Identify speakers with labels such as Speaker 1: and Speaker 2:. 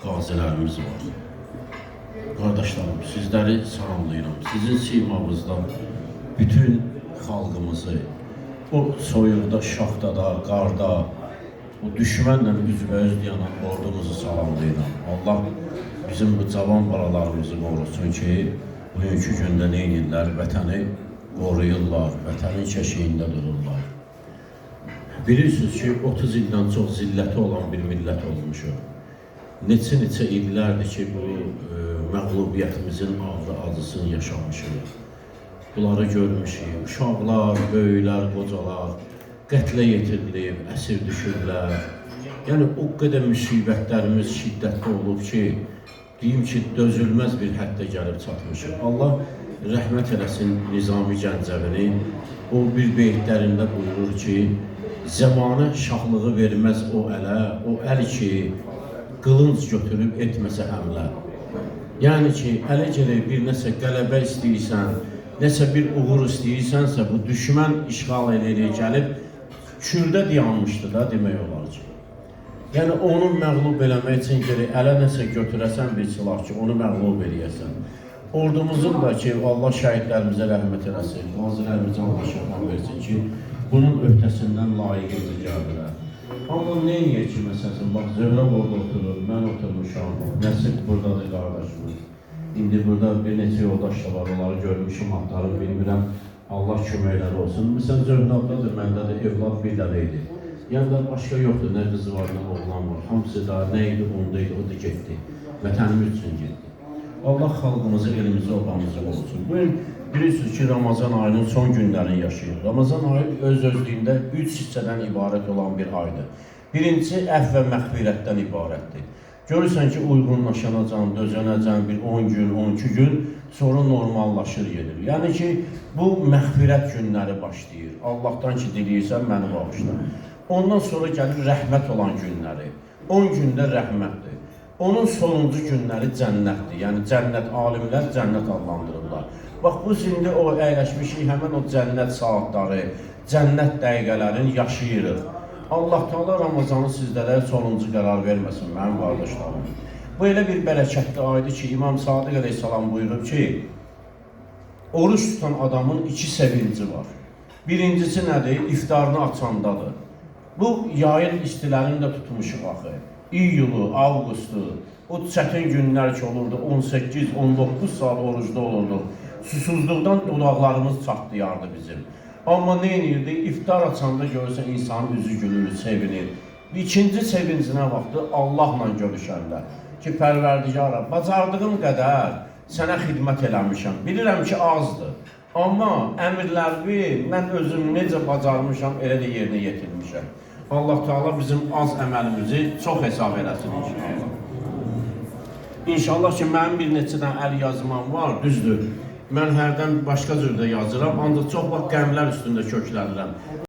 Speaker 1: qazilərimiz var. Qardaşlarım, sizləri salamlayıram. Sizin simanızdan bütün xalqımızı o soyuqda, şaxtada, qarda, o düşmənlə üzbəüz yanan ordumuzu salamlayıram. Allah bizim bu cavan balalarımızı qorusun ki, bugünkü gündə nə edirlər? Vətəni qoruyurlar, vətənin keşiyində dururlar. Bilirsiniz ki, 30 ildən çox zilləti olan bir millət olmuşuq. Neçə illərdir ki, bu məğlubiyyətimizin ağrı acısını yaşamışıq. Bunları görmüşük. Uşaqlar, böyüklər, qocalar qətlə yetirilib, əsir düşürlər. Yəni, o qədər müsibətlərimiz şiddətli olub ki, deyim ki, dözülməz bir həddə gəlib çatmışıq. Allah rəhmət eləsin Nizami Gəncəvini. O bir beytlərində buyurur ki, zəmanə şahlığı verməz o ələ, o əl ki, qılınc götürüb etməsə həmlə. Yəni ki, ələ gələk bir nəsə qələbə istəyirsən, nəsə bir uğur istəyirsənsə, bu düşmən işğal eləyə gəlib, kürdə dayanmışdı da demək olar ki. Yəni, onu məğlub eləmək üçün gerək ələ nəsə götürəsən bir silah ki, onu məğlub eləyəsən. Ordumuzun da ki, Allah şəhidlərimizə rəhmət eləsin, qazilərimizə Allah şəfan versin ki, bunun öhdəsindən layiqidir gəlirlər. Amma nə eləyək ki, məsələn, bax, Zöhrəb orada oturur, mən oturmuşam, Nəsib buradadır qardaşımız. İndi burada bir neçə yoldaş da var, onları görmüşüm, adlarını bilmirəm, Allah köməkləri olsun. Məsələn, Zöhrəbdadır, məndədir, evlad bir dənə idi. Yəni da başqa yoxdur, nə qızı var, nə oğlan var. Hamısı da nə idi, onda idi, o da getdi. Vətənimiz üçün getdi. Allah xalqımızı, elimizi, obamızı olsun. Bugün bilirsiniz ki, Ramazan ayının son günlərini yaşayır. Ramazan ayı öz-özlüyündə 3 hissədən ibarət olan bir aydır. Birincisi, əfv və məğfirətdən ibarətdir. Görürsən ki, uyğunlaşanacaq, dözənəcək bir 10 gün, 12 gün, sonra normallaşır gedir. Yəni ki, bu məğfirət günləri başlayır. Allahdan ki, diləyirsən, məni bağışla. Ondan sonra gəlir rəhmət olan günləri. 10 gündə rəhmətdir. Onun sonuncu günləri cənnətdir. Yəni, cənnət, alimlər cənnət adlandırırlar. Bax, bu zində o əyləşmişik, həmən o cənnət saatları, cənnət dəqiqələrini yaşayırıq. Allah Teala Ramazanı sizlərə sonuncu qərar verməsin, mənim qardaşlarım. Bu elə bir bərəkətli aydır ki, İmam Sadiq əleyhissalam buyurub ki, oruç tutan adamın 2 sevinci var. Birincisi nədir? İftarını açandadır. Bu, yayın istilərini də tutmuşuq axı. İyulu, avqustu, o çətin günlər ki olurdu, 18-19 saat orucda olurdu. Susuzluqdan dodaqlarımız çatlayardı bizim. Amma nə edirdi? İftar açanda görürsən, insanın üzü gülür, sevinir. İkinci sevincinə vaxtı Allahla görüşəndə ki, Pərverdigara, bacardığım qədər sənə xidmət eləmişəm. Bilirəm ki, azdır. Amma əmirlərimi mən özüm necə bacarmışam, elə də yerinə yetirmişəm. Allah Teala bizim az əməlimizi çox hesab eləsin inşallah. İnşallah ki, mənim bir neçədən əl yazmam var, düzdür. Mən hərdən başqa cürdə yazıram, ancaq çox vaxt qəmlər üstündə köklənirəm.